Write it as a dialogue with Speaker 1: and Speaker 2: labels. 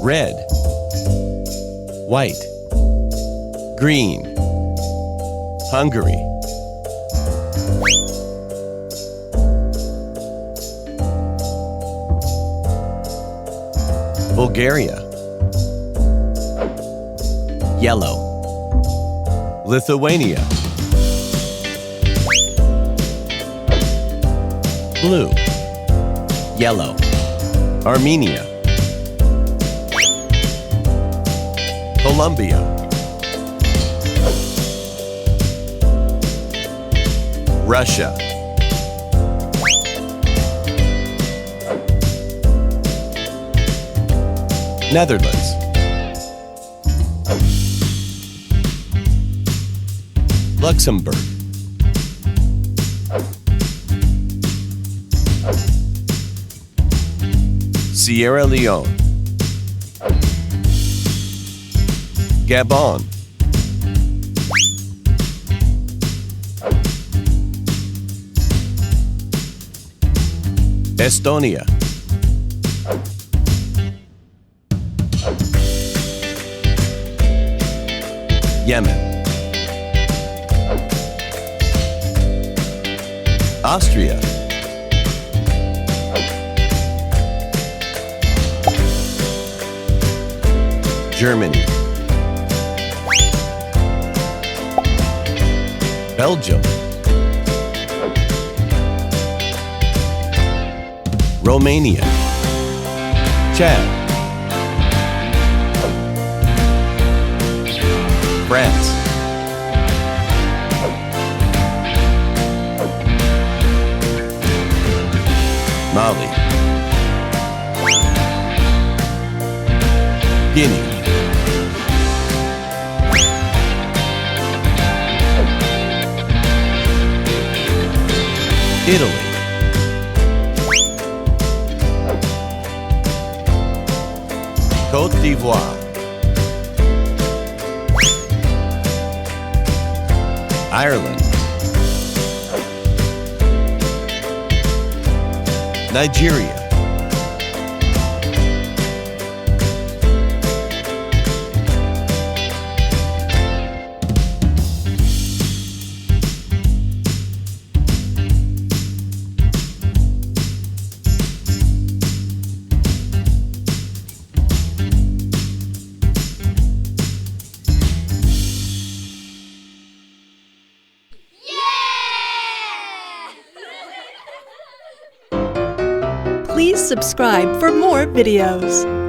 Speaker 1: red, white, green, Hungary, Bulgaria, yellow, Lithuania, blue, yellow, Armenia, Colombia, Russia, Netherlands, Luxembourg, Sierra Leone, Gabon, Estonia, Yemen, Austria, Germany, Belgium, Romania, Chad, France, Mali, Guinea, Italy, Côte d'Ivoire, Ireland, Nigeria,
Speaker 2: Please subscribe for more videos.